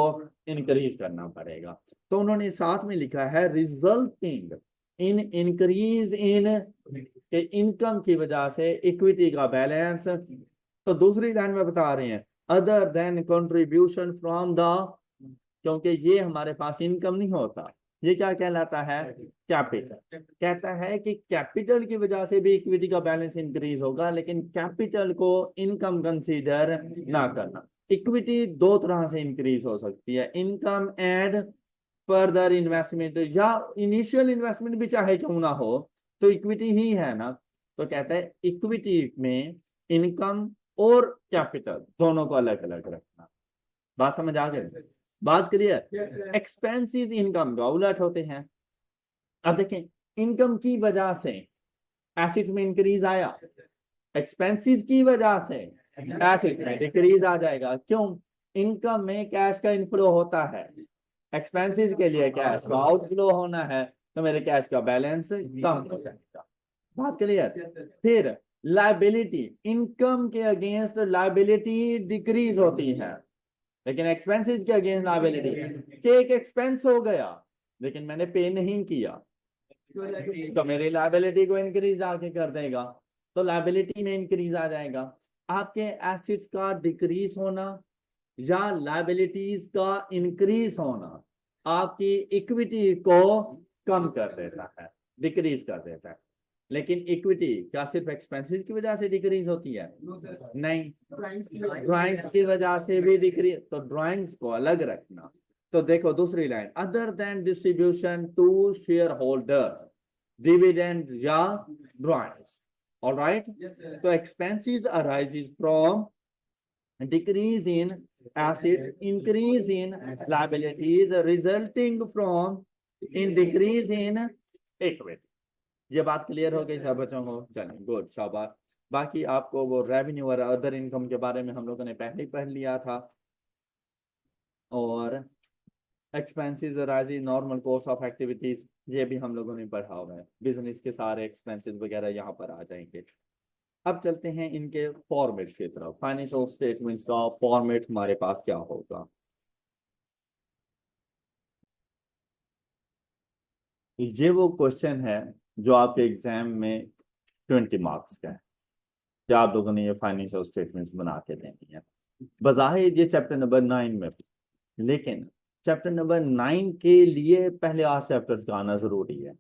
Speaker 1: इंक्रीज करना पड़ेगा। तो उन्होंने साथ में लिखा है रिजल्टिंग इन इंक्रीज इन, के इनकम की वजह से इक्विटी का बैलेंस। तो दूसरी लाइन में बता रहे हैं other than contribution from the, क्योंकि ये हमारे पास इनकम नहीं होता, ये क्या कहलाता है? कैपिटल। कहता है कि कैपिटल की वजह से भी इक्विटी का बैलेंस इंक्रीज होगा, लेकिन कैपिटल को इनकम कंसीडर ना करना। इक्विटी दो तरह से इंक्रीज हो सकती है, इनकम एंड फर्दर इन्वेस्टमेंट, या इनिशियल इन्वेस्टमेंट भी चाहे क्यों ना हो तो इक्विटी ही है ना। तो कहता है इक्विटी में इनकम और कैपिटल दोनों को अलग अलग रखना। बात समझ आ गई? बात क्लियर? एक्सपेंसेस इनकम का उलट होते हैं। अब देखें, इनकम की वजह से एसेट्स में इंक्रीज आया, एक्सपेंसेस की वजह से एसेट में डिक्रीज आ जाएगा। क्यों? इनकम में कैश का इनफ्लो होता है, एक्सपेंसेस के लिए कैश का आउटफ्लो होना है, तो मेरे कैश का बैलेंस कम हो जाएगा। बात क्लियर? फिर लायबिलिटी, इनकम के अगेंस्ट लायबिलिटी डिक्रीज होती है, लेकिन एक्सपेंसेस के अगेंस्ट लायबिलिटी, कि एक एक्सपेंस हो गया लेकिन मैंने पे नहीं किया, तो मेरी लायबिलिटी को इंक्रीज आके कर देगा, तो लायबिलिटी में इंक्रीज आ जाएगा। आपके एसेट्स का डिक्रीज होना या लायबिलिटीज का इंक्रीज होना आपकी इक्विटी को कम कर देता है, डिक्रीज कर देता है। लेकिन इक्विटी क्या सिर्फ एक्सपेंसेस की वजह से डिक्रीज होती है? नहीं, ड्राइंग्स की वजह से भी डिक्रीज। तो ड्राइंग्स को अलग रखना। तो देखो दूसरी line, other than distribution to shareholders, dividend या ड्राइंग्स। ऑलराइट, तो expenses arises from decrease in assets, increase in liabilities resulting from in decrease in equity। ये बात क्लियर हो गई सब बच्चों को? चलिए गुड, शाबाश। बाकी आपको वो रेवेन्यू और अदर इनकम के बारे में हम लोगों ने पहले ही पढ़ लिया था। और expenses arising normal course of activities, ये भी हम लोगों ने पढ़ा हुआ है। बिजनेस के सारे एक्सपेंसेस वगैरह यहाँ पर आ जाएंगे। अब चलते हैं इनके फॉर्मेट की तरफ। फाइनेंशियल स्टेटमेंट्स का फॉर्मेट हमारे पास क्या होगा? ये वो क्वेश्चन है जो आपके एग्जाम में 20 मार्क्स का है, क्या आप लोगों ने ये फाइनेंशियल स्टेटमेंट्स बना के देनी है। बज़ाहिर ये चैप्टर नंबर 9 में, लेकिन चैप्टर नंबर 9 के लिए पहले 8 चैप्टर्स का आना जरूरी है।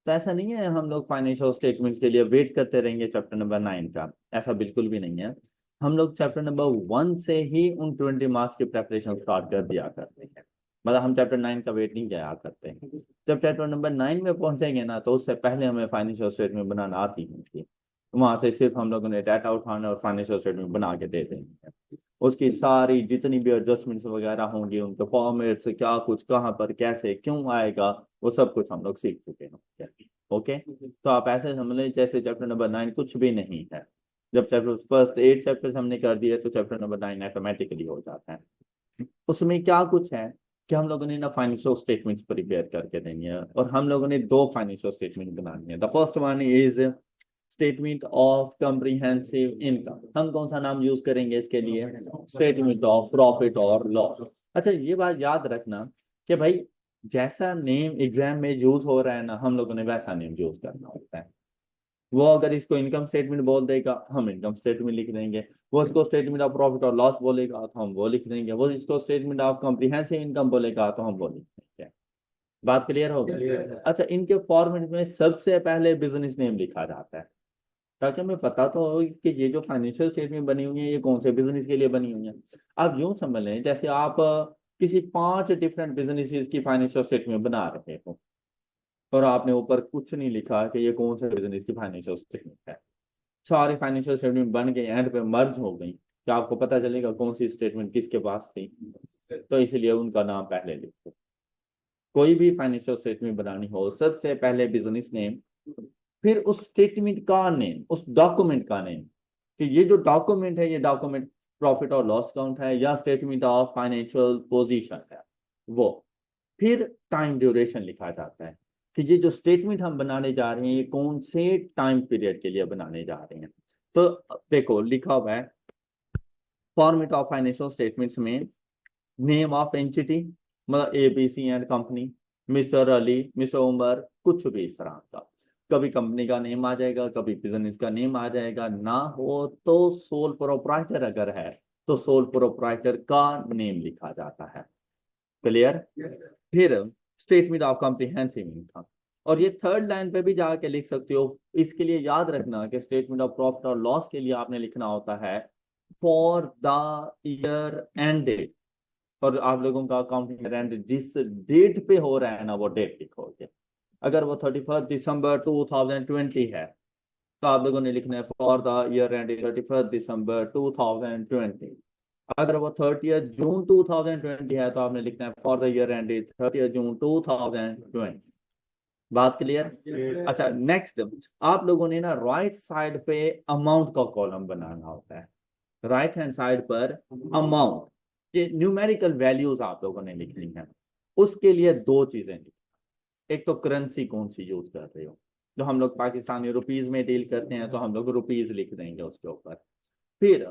Speaker 1: तो ऐसा नहीं है हम लोग फाइनेंशियल स्टेटमेंट्स के लिए वेट करते रहेंगे चैप्टर नंबर 9 का, ऐसा बिल्कुल भी नहीं है। हम लोग चैप्टर नंबर 1 से ही उन 20 मार्क्स की प्रेपरेशन स्टार्ट कर दिया करते हैं। मतलब हम चैप्टर 9 का वेट नहीं किया करते हैं। जब चैप्टर नंबर 9 में पहुंचेंगे ना, तो उससे पहले हमें फाइनेंशियल स्टेटमेंट बनाना आती होंगी। वहां से सिर्फ हम लोगों ने डाटा उठाना और फाइनेंशियल स्टेटमेंट बना के दे देंगे। उसकी सारी जितनी भी एडजस्टमेंट्स वगैरह होंगी, उनके फॉर्मेट्स, क्या कुछ कहाँ पर कैसे क्यों आएगा, वो सब कुछ हम लोग सीख चुके हैं। ओके, तो आप ऐसे समझ लें जैसे चैप्टर नंबर 9 कुछ भी नहीं है। जब चैप्टर फर्स्ट 8 चैप्टर्स हमने कर दिए तो चैप्टर नंबर 9 ऑटोमेटिकली हो जाता है। उसमें क्या कुछ है कि हम लोगों ने ना फाइनेंशियल स्टेटमेंट्स प्रिपेयर करके देनी है, और हम लोगों ने 2 फाइनेंशियल स्टेटमेंट बनानी है। The first one is statement of comprehensive income. हम कौन सा नाम यूज करेंगे इसके लिए? स्टेटमेंट ऑफ प्रॉफिट और लॉस। अच्छा, ये बात याद रखना कि भाई जैसा नेम एग्जाम में यूज हो रहा है ना, हम लोगों ने वैसा नेम यूज करना होता है। वो अगर इसको इनकम स्टेटमेंट बोल देगा, हम इनकम स्टेटमेंट लिख देंगे। वो इसको स्टेटमेंट ऑफ प्रॉफिट और लॉस बोलेगा तो हम वो लिख देंगे। वो इसको स्टेटमेंट ऑफ कॉम्प्रिहेंसिव इनकम बोलेगा तो हम वो लिख देंगे। बात क्लियर हो गई? अच्छा, इनके फॉर्मेट में सबसे पहले बिजनेस नेम लिखा जाता है, ताकि हमें पता तो हो कि ये जो फाइनेंशियल स्टेटमेंट बनी हुई है ये कौन से बिजनेस के लिए बनी हुई है। आप यूं समझ लें जैसे आप किसी 5 डिफरेंट बिजनेसेस की फाइनेंशियल स्टेटमेंट बना रहे हो, और आपने ऊपर कुछ नहीं लिखा कि ये कौन से बिजनेस की फाइनेंशियल स्टेटमेंट है। सारी फाइनेंशियल स्टेटमेंट बन गई, एंड पे मर्ज हो गई, क्या आपको पता चलेगा कौन सी स्टेटमेंट किसके पास थी? तो इसलिए उनका नाम पहले लिखो। कोई भी फाइनेंशियल स्टेटमेंट बनानी हो, सबसे पहले बिजनेस नेम, फिर उस स्टेटमेंट का नेम, उस डॉक्यूमेंट का नेम, कि ये जो डॉक्यूमेंट है ये डॉक्यूमेंट प्रॉफिट और लॉस अकाउंट है या स्टेटमेंट ऑफ फाइनेंशियल पोजीशन है वो। फिर टाइम ड्यूरेशन लिखा जाता है कि ये जो स्टेटमेंट हम बनाने जा रहे हैं ये कौन से टाइम पीरियड के लिए बनाने जा रहे हैं। तो देखो लिखा हुआ है फॉर्मेट ऑफ फाइनेंशियल स्टेटमेंट्स में, नेम ऑफ एंटिटी, मतलब ABC and company, mister Ali, mister Umar, कुछ भी इस तरह का। कभी कंपनी का नेम आ जाएगा, कभी बिजनेस का नेम आ जाएगा, ना हो तो सोल प्रोप्राइटर अगर है तो सोल प्रोप्राइटर का नेम लिखा जाता है। क्लियर? फिर स्टेटमेंट ऑफ कॉम्प्रिहेंसिव इनकम, और ये थर्ड लाइन पे भी जाके लिख सकते हो। इसके लिए याद रखना कि स्टेटमेंट ऑफ प्रॉफिट और लॉस के लिए आपने लिखना होता है फॉर द ईयर एंडेड, और आप लोगों का अकाउंटिंग एंड जिस डेट पे हो रहा है ना वो डेट लिखोगे। अगर वो 31 दिसंबर 2020 है तो आप लोगों ने लिखना है फॉर द ईयर एंड 31 दिसंबर 2020। अगर वो 30 जून 2020 है तो आपने लिखना है फॉर द ईयर एंड 30 जून 2020। बात क्लियर? अच्छा, नेक्स्ट आप लोगों ने ना राइट साइड पे अमाउंट का कॉलम बनाना होता है। राइट हैंड साइड पर अमाउंट के न्यूमेरिकल वैल्यूज आप लोगों ने लिखनी है। उसके लिए 2 चीजें लिखी, एक तो करेंसी कौन सी यूज कर रहे हो, जो हम लोग पाकिस्तानी रुपीज में डील करते हैं तो हम लोग रुपीज लिख देंगे उसके ऊपर। फिर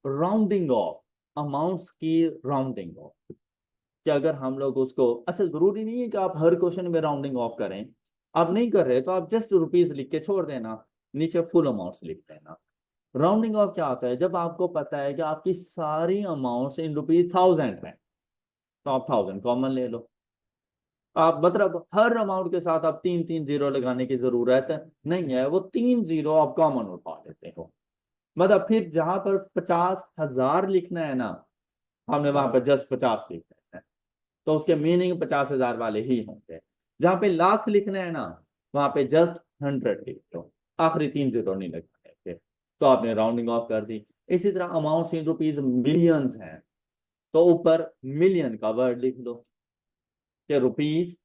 Speaker 1: राउंडिंग ऑफ, अमाउंट्स की राउंडिंग ऑफ, कि अगर हम लोग उसको, अच्छा जरूरी नहीं है कि आप हर क्वेश्चन में राउंडिंग ऑफ करें, आप नहीं कर रहे तो आप जस्ट रुपीज लिख के छोड़ देना, नीचे फुल अमाउंट्स लिख देना। राउंडिंग ऑफ क्या होता है? जब आपको पता है कि आपकी सारी अमाउंट्स इन ₹1000 है तो आप 1000 कॉमन ले लो। आप मतलब हर अमाउंट के साथ आप तीन तीन जीरो लगाने की जरूरत नहीं है, वो तीन जीरो आप कॉमन उठा लेते हो। मतलब फिर जहां पर 50,000 लिखना है ना, हमने वहां पर जस्ट 50 लिखना है, तो उसके मीनिंग 50,000 वाले ही होंगे। जहां पे लाख लिखना है ना, वहां पे जस्ट 100 लिख दो, आखिरी तीन जीरो नहीं लगाने थे, तो आपने राउंडिंग ऑफ कर दी। इसी तरह अमाउंट इन रुपीज मिलियंस हैं, तो ऊपर मिलियन का वर्ड लिख दो कि रुपीज,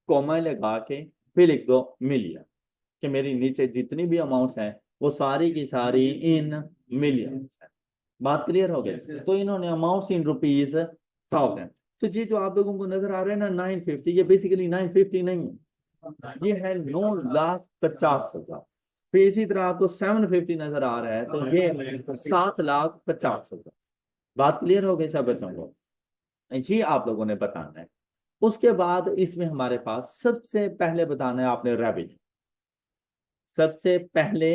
Speaker 1: कॉमा लगा के फिर लिख दो मिलियन, कि मेरी नीचे जितनी भी अमाउंट्स हैं वो सारी की सारी इन मिलियंस है। बात क्लियर हो गई? तो इन्होंने अमाउंट्स इन रुपीज 1000। तो ये जो आप लोगों को नजर आ रहा है ना 950, ये बेसिकली 950 नहीं है, ये है 9,50,000। फिर इसी तरह आपको 750 नजर आ रहा है, तो ये 7,50,000। बात क्लियर हो गई सब बच्चों को? ये आप लोगों ने बताना है। उसके बाद इसमें हमारे पास सबसे पहले बताना है आपने रेवेन्यू। सबसे पहले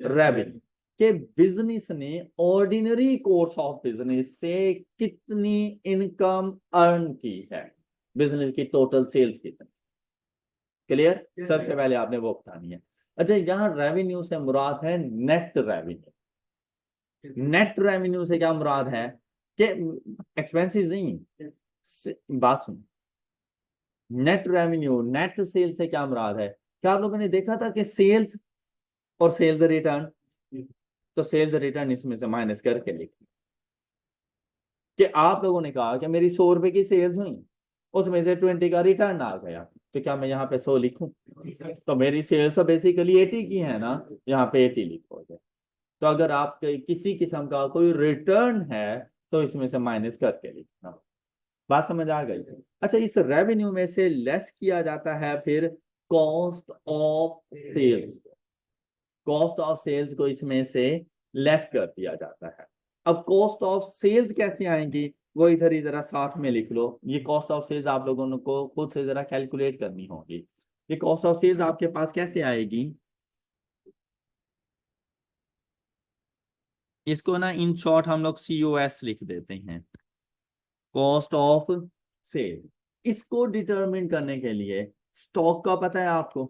Speaker 1: रेवेन्यू के बिजनेस ने ऑर्डिनरी कोर्स ऑफ बिजनेस से कितनी इनकम अर्न की है, बिजनेस की टोटल सेल्स कितनी। क्लियर? सबसे पहले आपने वो बतानी है। अच्छा, यहाँ रेवेन्यू से मुराद है नेट रेवेन्यू। नेट रेवेन्यू से क्या मुराद है कि एक्सपेंसेस नहीं, बात सुन, नेट रेवेन्यू, नेट सेल से क्या मुराद है? क्या आप लोगों ने देखा था कि सेल्स और सेल्स रिटर्न, तो सेल्स रिटर्न इसमें से माइनस करके लिखिए। कि आप लोगों ने कहा कि मेरी 100 रुपए की सेल्स हुई, उसमें से 20 का रिटर्न आ गया, तो क्या मैं यहाँ पे 100 लिखूं? तो मेरी सेल्स तो बेसिकली 80 की है ना, यहाँ पे 80 लिखोगे। तो अगर आप किसी किस्म का कोई रिटर्न है तो इसमें से माइनस करके लिखना। बात समझ आ गई? अच्छा, इस रेवेन्यू में से लेस किया जाता है फिर cost of sales. Cost of sales को इसमें से लेस कर दिया जाता है। अब कॉस्ट ऑफ सेल्स कैसे आएंगी वो इधर ही जरा साथ में लिख लो। ये कॉस्ट ऑफ सेल्स आप लोगों को खुद से जरा कैलकुलेट करनी होगी। ये कॉस्ट ऑफ सेल्स आपके पास कैसे आएगी? इसको ना इन शॉर्ट हम लोग COS लिख देते हैं, कॉस्ट ऑफ सेल। इसको डिटरमिन करने के लिए स्टॉक का पता है आपको?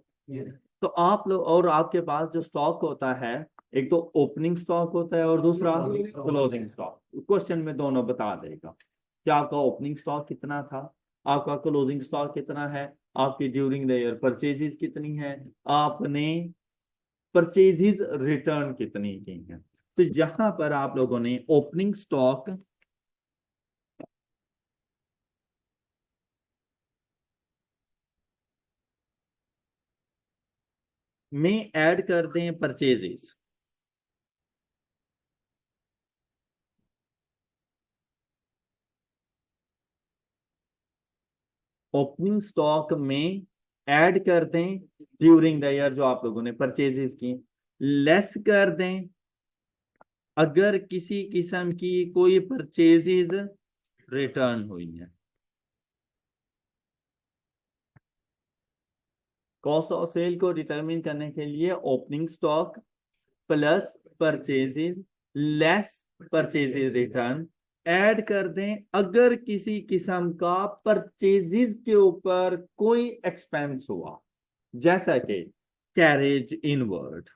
Speaker 1: तो आप लोग और आपके पास जो स्टॉक होता है, एक तो ओपनिंग स्टॉक होता है और दूसरा क्लोजिंग स्टॉक। क्वेश्चन में दोनों बता देगा कि आपका ओपनिंग स्टॉक कितना था, आपका क्लोजिंग स्टॉक कितना है, आपकी ड्यूरिंग द ईयर परचेजेस कितनी है, आपने परचेजेस रिटर्न कितनी की है। तो यहां पर आप लोगों ने ओपनिंग स्टॉक में ऐड कर दें परचेजेस। ओपनिंग स्टॉक में ऐड कर दें ड्यूरिंग द ईयर जो आप लोगों ने परचेजेस की, लेस कर दें अगर किसी किस्म की कोई परचेजेस रिटर्न हुई है। कॉस्ट ऑफ सेल को डिटरमिन करने के लिए opening stock plus purchases less purchases return add कर दें अगर किसी किस्म का परचेजेस के ऊपर कोई एक्सपेंस हुआ, जैसा कि कैरेज इनवर्ड।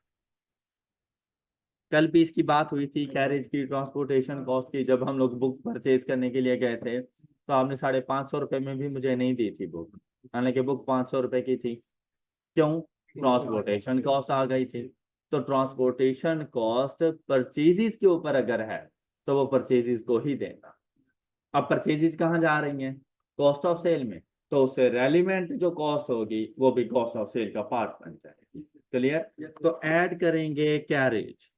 Speaker 1: कल भी इसकी बात हुई थी, कैरेज की, ट्रांसपोर्टेशन कॉस्ट की। जब हम लोग बुक परचेज करने के लिए गए थे तो आपने 550 रुपए में भी मुझे नहीं दी थी बुक, हालांकि बुक 500 रुपए की थी। क्यों? ट्रांसपोर्टेशन कॉस्ट आ गई थी। तो ट्रांसपोर्टेशन कॉस्ट परचेजेस के ऊपर अगर है तो वो परचेजेस को ही देना। अब परचेजेस कहाँ जा रही हैं? कॉस्ट ऑफ सेल में, तो उससे रेलिवेंट जो कॉस्ट होगी वो भी कॉस्ट ऑफ सेल का पार्ट बन जाएगी। क्लियर? तो ऐड करेंगे कैरेज,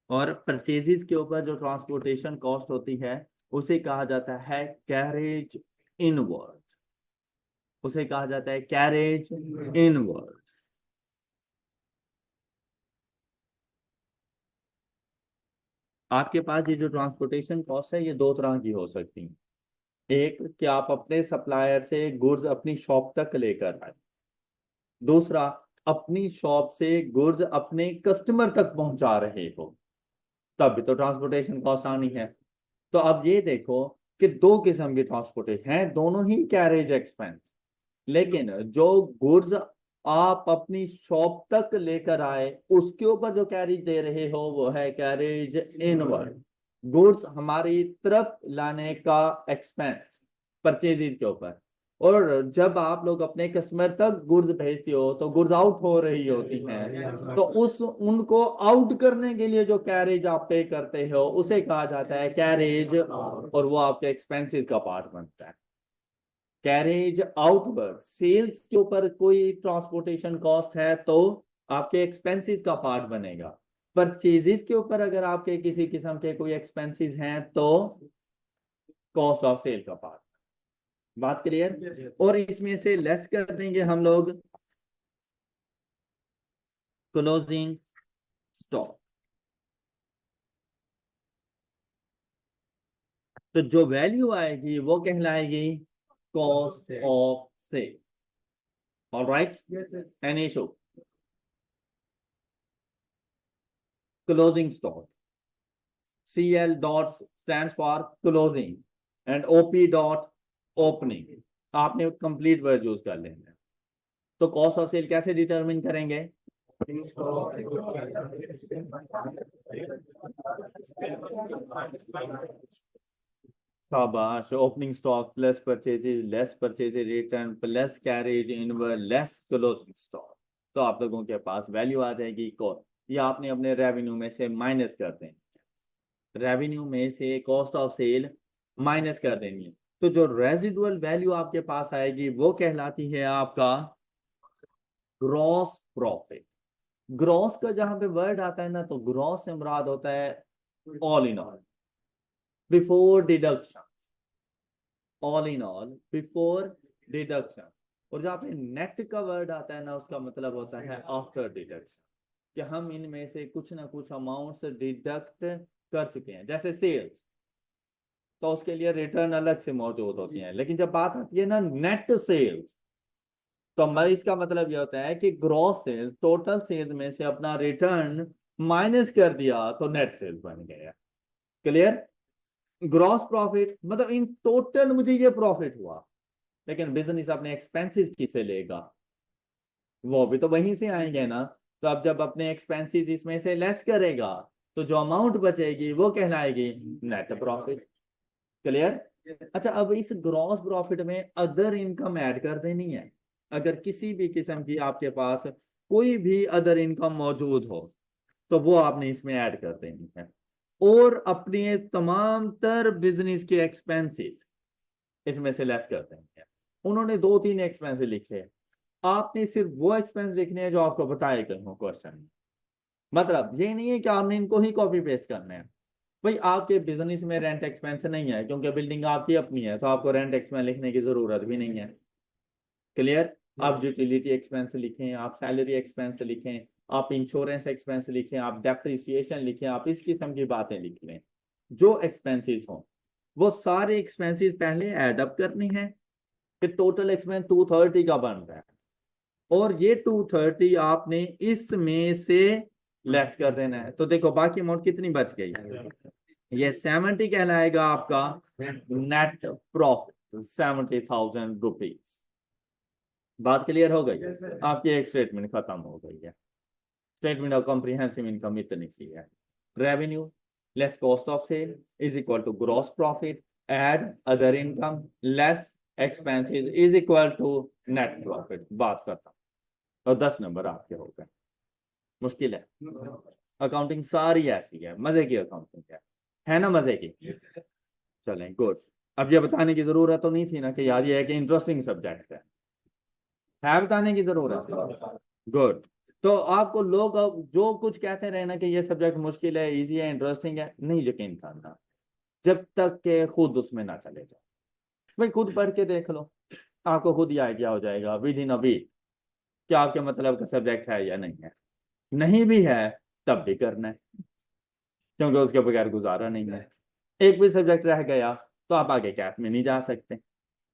Speaker 1: और परचेजेस के ऊपर जो ट्रांसपोर्टेशन कॉस्ट होती है उसे कहा जाता है कैरेज इनवर्ड। उसे कहा जाता है कैरेज इनवर्ड। आपके पास ये जो ट्रांसपोर्टेशन कॉस्ट है ये दो तरह की हो सकती है। एक कि आप अपने सप्लायर से गुड्स अपनी शॉप तक लेकर आए। दूसरा अपनी शॉप से गुड्स अपने कस्टमर तक पहुंचा रहे हो, तब भी तो ट्रांसपोर्टेशन कॉस्ट आनी है। तो अब ये देखो कि दो किस्म की ट्रांसपोर्टेशन है, दोनों ही कैरेज एक्सपेंस, लेकिन जो गुड्स आप अपनी शॉप तक लेकर आए उसके ऊपर जो कैरेज दे रहे हो वो है कैरेज इनवर्ड। गुड्स हमारी तरफ लाने का एक्सपेंस परचेज के ऊपर, और जब आप लोग अपने कस्टमर तक गुड्स भेजते हो तो गुड्स आउट हो रही होती हैं, तो उस उनको आउट करने के लिए जो कैरेज आप पे करते हो उसे कहा जाता है कैरेज, और वो आपके एक्सपेंसेस का पार्ट बनता है। कैरेज आउटवर्ड, सेल्स के ऊपर कोई ट्रांसपोर्टेशन कॉस्ट है तो आपके एक्सपेंसेस का पार्ट बनेगा। परचेजेस के ऊपर अगर आपके किसी किस्म के कोई एक्सपेंसेस हैं तो कॉस्ट ऑफ सेल का पार्ट। बात क्लियर? और इसमें से लेस कर देंगे हम लोग क्लोजिंग स्टॉक। तो जो वैल्यू आएगी वो कहलाएगी cost of sale. Alright, any issue? Closing stock, CL dot stands for closing and OP dot opening। आपने कंप्लीट वर्ड यूज कर लेना है। तो कॉस्ट ऑफ सेल कैसे डिटरमिन करेंगे? शाबाश, opening stock plus purchases less purchases return plus carriage inward less closing stock. तो आप लोगों के पास वैल्यू आ जाएगी कॉस्ट, ये आपने अपने रेवेन्यू में से माइनस कर दें, रेवेन्यू में से कॉस्ट ऑफ सेल माइनस कर देनी है। तो जो रेजिडुअल वैल्यू आपके पास आएगी वो कहलाती है आपका ग्रॉस प्रॉफिट। ग्रॉस का जहां पे वर्ड आता है ना, तो ग्रॉस से मुराद होता है all in all before deduction, all in all before deduction. और जहां पे नेट का वर्ड आता है ना, उसका मतलब होता है आफ्टर डिडक्शन, कि हम इनमें से कुछ ना कुछ अमाउंट्स डिडक्ट कर चुके हैं। जैसे सेल्स, तो उसके लिए रिटर्न अलग से मौजूद होती है, लेकिन जब बात आती है ना नेट सेल्स, तो इसका मतलब ये होता है कि ग्रॉस सेल्स, टोटल सेल्स में से अपना रिटर्न माइनस कर दिया तो नेट सेल्स बन गया। क्लियर? ग्रॉस प्रॉफिट मतलब इन टोटल मुझे ये प्रॉफिट हुआ, लेकिन बिजनेस अपने एक्सपेंसेस किसे लेगा? वो भी तो वहीं से आएंगे ना। तो अब जब अपने एक्सपेंसेस इसमें से लेस करेगा तो जो अमाउंट बचेगी वो कहलाएगी नेट प्रॉफिट। क्लियर? अच्छा, अब इस ग्रॉस प्रॉफिट में अदर इनकम ऐड कर देनी है। अगर किसी भी किस्म की आपके पास कोई भी अदर इनकम मौजूद हो तो वो आपने इसमें ऐड कर देनी है। और अपने तमाम तर बिजनेस के एक्सपेंसेस इसमें से लेस कर देंगे। उन्होंने 2-3 एक्सपेंस लिखे, आपने सिर्फ वो एक्सपेंस लिखने हैं जो आपको बताए गए हो क्वेश्चन में। मतलब ये नहीं है कि आपने इनको ही कॉपी पेस्ट करना है। भाई आपके बिजनेस में रेंट एक्सपेंस नहीं है क्योंकि बिल्डिंग आपकी अपनी है, तो आपको रेंट एक्सपेंस लिखने की जरूरत भी नहीं है। क्लियर? आप यूटिलिटी एक्सपेंस लिखें, आप सैलरी एक्सपेंस लिखें, आप इंश्योरेंस एक्सपेंस लिखें, आप डेप्रिसिएशन लिखें, आप इस किस्म की बातें लिख लें। जो एक्सपेंसेस हों वो सारे एक्सपेंसेस पहले ऐड अप करने हैं, फिर टोटल एक्सपेंस 230 का बन रहा है, और ये 230 आपने इसमें से लेस कर देना है। तो देखो बाकी अमाउंट कितनी बच गई, ये 70 कहलाएगा आपका नेट प्रॉफिट, 70,000 रुपीज। बात क्लियर हो गई? आपकी एक स्टेटमेंट खत्म हो गई है। स्टेटमेंट ऑफ कॉम्प्रिहेंसिव इनकम इतनी सी है। Revenue less cost of sale is equal to gross profit add other income less expenses is equal to net profit. बात करता हूं, और 10 नंबर आपके हो गए। मुश्किल है? अकाउंटिंग सारी ऐसी है, मजे की अकाउंटिंग है ना? मजे की। चलें, गुड। अब ये बताने की जरूरत तो नहीं थी ना कि यार ये एक इंटरेस्टिंग सब्जेक्ट है बताने की जरूरत? गुड। तो आपको लोग अब जो कुछ कहते रहे ना कि ये सब्जेक्ट मुश्किल है, इजी है, इंटरेस्टिंग है, नहीं यकीन करना जब तक के खुद उसमें ना चले जाओ। भाई खुद पढ़ के देख लो, आपको खुद ही आइडिया हो जाएगा विद इन अ वीक क्या आपके मतलब का सब्जेक्ट है या नहीं है। नहीं भी है तब भी करना है, क्योंकि उसके बगैर गुजारा नहीं है। एक भी सब्जेक्ट रह गया तो आप आगे कैट में नहीं जा सकते,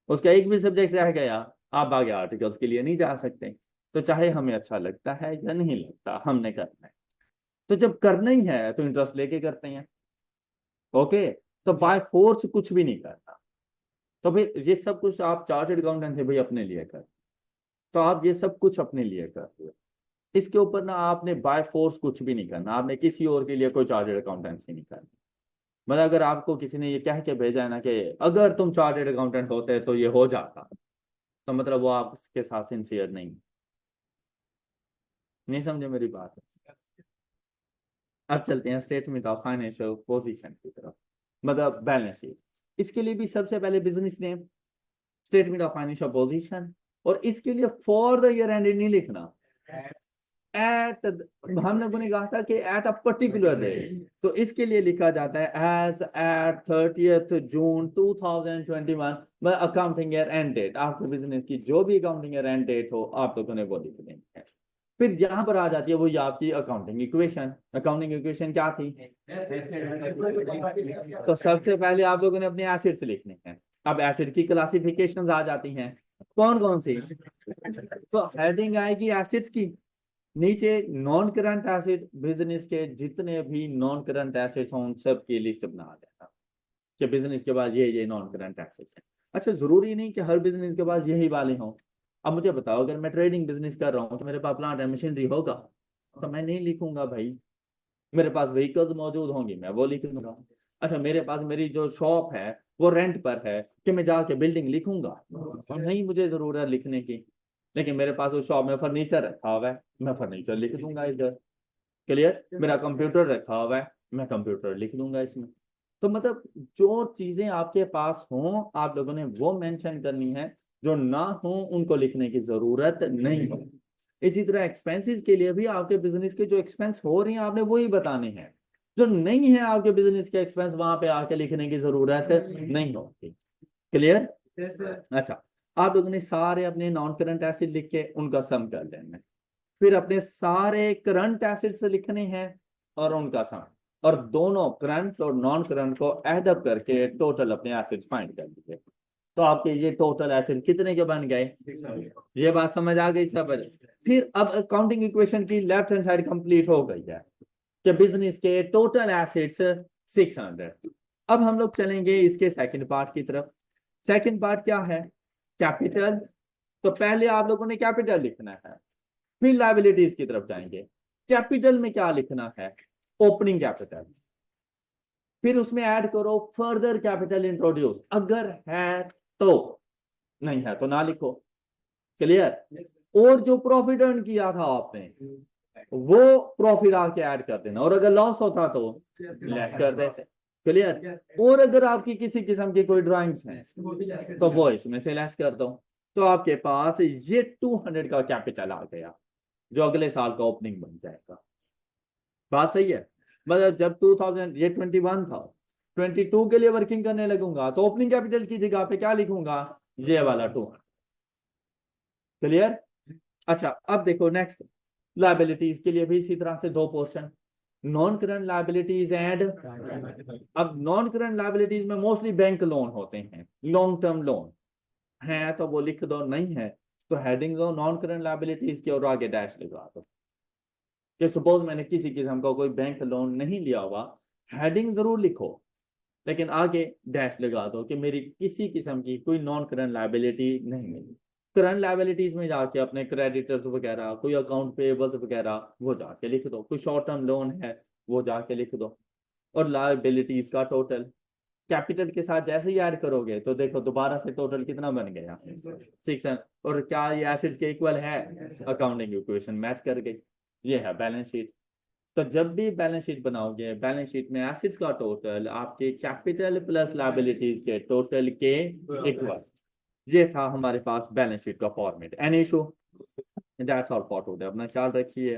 Speaker 1: उसका एक भी सब्जेक्ट रह गया आप आगे आर्टिकल्स के लिए नहीं जा सकते। तो चाहे हमें अच्छा लगता है या नहीं लगता, हमने करना है। तो जब करना ही है तो इंटरेस्ट लेके करते हैं। ओके, तो बाय फोर्स कुछ भी नहीं करना। तो फिर ये सब कुछ आप चार्टर्ड अकाउंटेंट से भाई अपने लिए कर, तो आप ये सब कुछ अपने लिए कर रहे हो। इसके ऊपर ना आपने बाय फोर्स कुछ भी नहीं करना, आपने किसी और के लिए कोई चार्टर्ड अकाउंटेंसी नहीं करनी। मतलब अगर आपको किसी ने ये कह के भेजा है ना कि अगर तुम चार्टर्ड अकाउंटेंट होते तो ये हो जाता, तो मतलब वो आपके साथ सिंसियर नहीं समझे मेरी बात। अब चलते हैं स्टेटमेंट ऑफ फाइनेंशियल पोजीशन की तरफ, मतलब बैलेंस शीट। इसके लिए भी सबसे पहले business name, statement of financial position, और इसके लिए फॉर द ईयर एंड नहीं लिखना, एट, हम लोगों ने कहा था कि एट अ पर्टिकुलर डे, तो इसके लिए लिखा जाता है as at 30th June 2021, accounting year end date. आपके बिजनेस की जो भी अकाउंटिंग ईयर एंड डेट हो आप लोगों ने वो लिख देनी है। फिर यहां पर आ जाती है वो आपकी अकाउंटिंग इक्वेशन। अकाउंटिंग इक्वेशन क्या थी? तो सबसे पहले आप लोगों ने अपने एसिड्स लिखने हैं। अब एसिड की क्लासिफिकेशंस आ जाती हैं, कौन कौन सी? तो हेडिंग आएगी एसिड्स की, नीचे नॉन करंट एसिड, बिजनेस के जितने भी नॉन करंट एसिड्स हों सब की लिस्ट बना देना कि बिजनेस के पास ये नॉन करंट एसिड्स हैं। अच्छा, जरूरी नहीं कि हर बिजनेस के पास यही वाले हों। अब मुझे बताओ, अगर मैं ट्रेडिंग बिजनेस कर रहा हूँ तो मेरे पास प्लांट एंड मशीनरी होगा, तो मैं नहीं लिखूंगा भाई। मेरे पास व्हीकल्स मौजूद होंगी, मैं वो लिख दूंगा। अच्छा, मेरे पास मेरी जो शॉप है वो रेंट पर है, कि मैं जाके बिल्डिंग लिखूंगा? और नहीं मुझे जरूरत लिखने की। लेकिन मेरे पास उस शॉप में फर्नीचर रखा हुआ है, मैं फर्नीचर लिख दूंगा इधर। क्लियर? मेरा कंप्यूटर रखा हुआ है, मैं कंप्यूटर लिख दूंगा इसमें। तो मतलब जो चीजें आपके पास हों आप लोगों ने वो मेंशन करनी है, जो ना हो उनको लिखने की जरूरत नहीं हो। इसी तरह एक्सपेंसेस के लिए भी आपके बिजनेस के जो एक्सपेंस हो रही हैं आपने वही बताने हैं। जो नहीं है आपके बिजनेस के एक्सपेंस वहां पे आके लिखने की जरूरत नहीं होती। क्लियर? अच्छा, आप लोगों ने सारे अपने नॉन करंट एसिड लिख के उनका सम कर लेना है। फिर अपने सारे करंट एसिड्स लिखने हैं और उनका सम, और दोनों करंट और नॉन करंट को ऐड अप करके टोटल अपने एसिड्स फाइंड कर लीजिए। तो आपके ये टोटल एसिड कितने के बन गए? ये बात समझ आ गई सब? फिर अब अकाउंटिंग इक्वेशन की लेफ्ट हैंड साइड कंप्लीट हो गई है कि बिजनेस के टोटल एसिड्स 600। अब हम लोग चलेंगे इसके सेकंड पार्ट की तरफ। सेकंड पार्ट क्या है? कैपिटल। तो पहले आप लोगों ने कैपिटल लिखना है, फिर लायबिलिटीज की तरफ जाएंगे। कैपिटल में क्या लिखना है? Opening capital. फिर उसमें ऐड करो फर्दर कैपिटल इंट्रोड्यूस, अगर है तो, नहीं है तो ना लिखो। क्लियर? और जो प्रॉफिट अर्न किया था आपने वो प्रॉफिट आके ऐड कर देना, और अगर लॉस होता तो लेस कर देते। क्लियर? और अगर आपकी किसी किस्म की कोई ड्राइंग्स हैं तो वो इसमें से लेस कर दो। तो आपके पास ये 200 का कैपिटल आ गया, जो अगले साल का ओपनिंग बन जाएगा। बात सही है? मतलब जब 2000 ये 21 था, 22 के लिए वर्किंग करने लगूंगा तो ओपनिंग कैपिटल की जगह पे क्या लिखूंगा? ये वाला 200। क्लियर? अच्छा, अब देखो नेक्स्ट, लायबिलिटीज के लिए भी इसी तरह से दो portion, non current liabilities and. अब नॉन करंट लायबिलिटीज में मोस्टली बैंक लोन होते हैं, लॉन्ग टर्म लोन है तो वो लिख दो, नहीं है तो हेडिंग दो नॉन करंट लायबिलिटीज के और आगे डैश लगा दो कि सपोज मैंने किसी किस्म का कोई बैंक लोन नहीं लिया हुआ। हेडिंग जरूर लिखो लेकिन आगे डैश लगा दो कि मेरी किसी किस्म की कोई नॉन करंट लायबिलिटी नहीं मिली। करंट लायबिलिटीज में जाके अपने क्रेडिटर्स वगैरह, कोई अकाउंट पेबल्स वगैरह वो जाके लिख दो, कोई शॉर्ट टर्म लोन है वो जाके लिख दो। और लायबिलिटीज का टोटल कैपिटल के साथ जैसे ही ऐड करोगे तो देखो दोबारा से टोटल कितना बन गया? 6। और क्या ये एसिड्स के इक्वल है? अकाउंटिंग इक्वेशन मैच कर गई। ये है बैलेंस शीट। तो जब भी बैलेंस शीट बनाओगे, बैलेंस शीट में एसिड्स का टोटल आपके कैपिटल प्लस लायबिलिटीज के टोटल के इक्वल। ये था हमारे पास बैलेंस शीट का format. Any issue? That's all for today. अपना ख्याल रखिए।